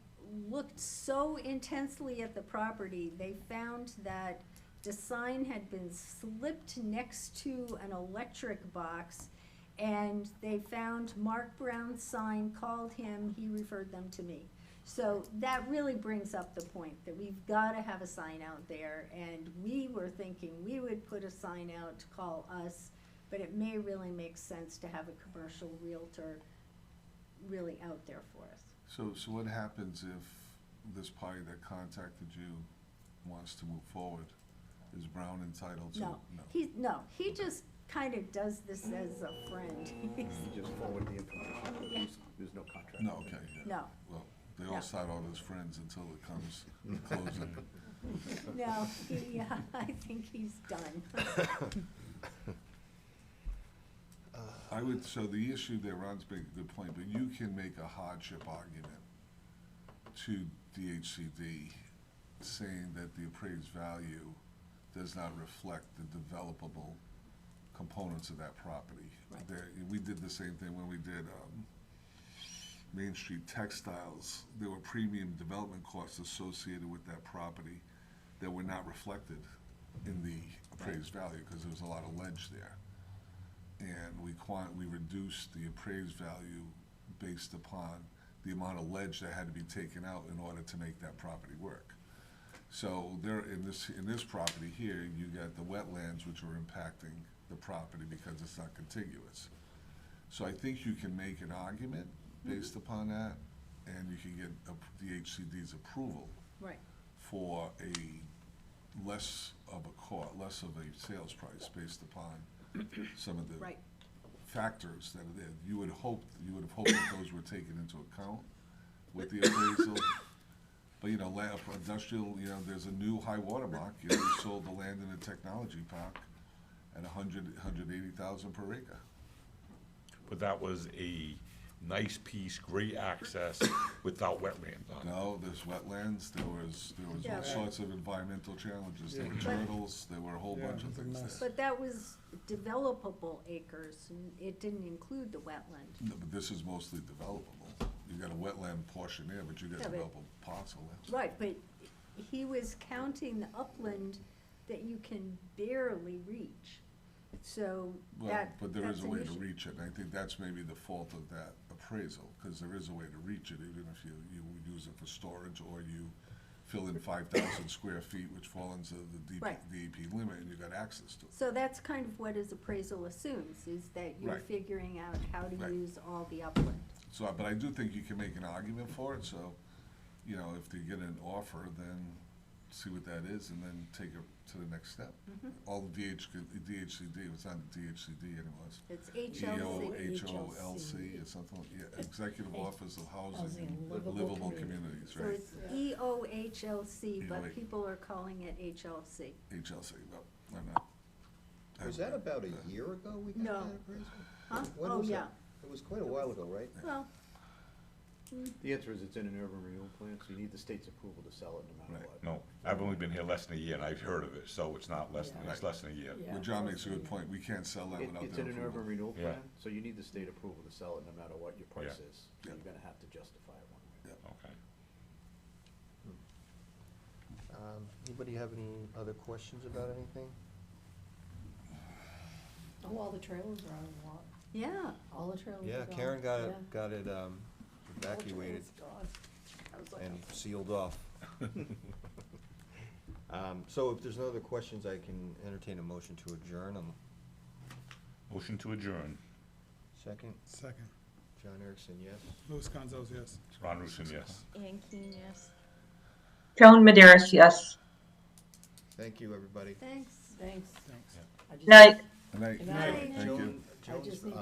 looked so intensely at the property, they found that the sign had been slipped next to an electric box, and they found Mark Brown's sign, called him, he referred them to me. So that really brings up the point that we've gotta have a sign out there, and we were thinking we would put a sign out to call us, but it may really make sense to have a commercial realtor really out there for us. So what happens if this party that contacted you wants to move forward? Is Brown entitled to? No, he just kinda does this as a friend. You just forward the information. Yeah. There's no contract. No, okay, yeah. No, Well, they No. all start out as friends until it comes to closing. no, yeah, I think he's done. I would, so the issue there, Ron's making a good point, but you can make a hardship argument to DHCD saying that the appraised value does not reflect the developable components of that property. Right. We did the same thing when we did, Main Street Textiles. There were premium development costs associated with that property that were not reflected in the appraised value, because there was a lot of ledge there. And we reduced the appraised value based upon the amount of ledge that had to be taken out in order to make that property work. So there, in this property here, you got the wetlands which are impacting the property because it's not contiguous. So I think you can make an argument based upon that, and you can get DHCD's approval Right, for a less of a sales price based upon some of the right. factors that it is. You would have hoped that those were taken into account with the appraisal. But, industrial, there's a new high water mark. We sold the land in the technology park at 180,000 per acre. But that was a nice piece, great access without wetlands on it. No, there's wetlands, there was Yeah, all but- sorts of environmental challenges. There were But- turtles, there were a whole Yeah, bunch of it's a things mess. there. But that was developable acres, and it didn't include the wetland. No, but this is mostly developable. You got a wetland portion there, but you got Yeah, a but- developable parcel there. Right, but he was counting the upland that you can barely reach, so Well, that, but there that's is a an way to issue. reach it, and I think that's maybe the fault of that appraisal, because there is a way to reach it, even if you use it for storage, or you fill in 5,000 square feet, which fall into the Right. DEP limit, and you got access to it. So that's kind of what his appraisal assumes, is that you're Right. figuring out how to Right. use all the upland. So, but I do think you can make an argument for it, so, if they get an offer, then see what that is, and then take it to the next step. Mm-hmm. All the DHCD, it's not DHCD anymore, It's it's HLC. EOHOLC, it's something, Executive Office of Housing Housing and and Livable Livable Communities, So right? it's EOHLC, EOH. but people are calling it HLC. HLC, no, I'm not. Was that about a year ago we got No. that appraisal? Huh? When Oh, was yeah. that? It was quite a while ago, right? Well, The answer is it's in an urban renewal plan, so you need the state's approval to sell it no matter Right. what. No, I've only been here less than a year, and I've heard of it, so it's not less than, it's less than a year. Yeah. Well, John makes a good point, we can't sell that without It's their in an urban approval. renewal Yeah. plan, so you need the state approval to sell it no matter what your price Yeah. is. So Yeah. you're gonna have to justify it one way. Okay. Anybody have any other questions about anything? Oh, all the trailers are on the lot. yeah, All the trailers are Yeah, gone. Karen got Yeah. it, got it All the evacuated trailers gone. I was like, and sealed off. So if there's no other questions, I can entertain a motion to adjourn. Motion to adjourn. Second, Second. John Erickson, yes. Louis Gonzalez, yes. Ron Rusin, yes. Ann Keen, yes. Joan Maderis, yes. Thank you, everybody. thanks. Thanks. Thanks. I just- Night. Good night. Good night. Thank you. Joan, I just need to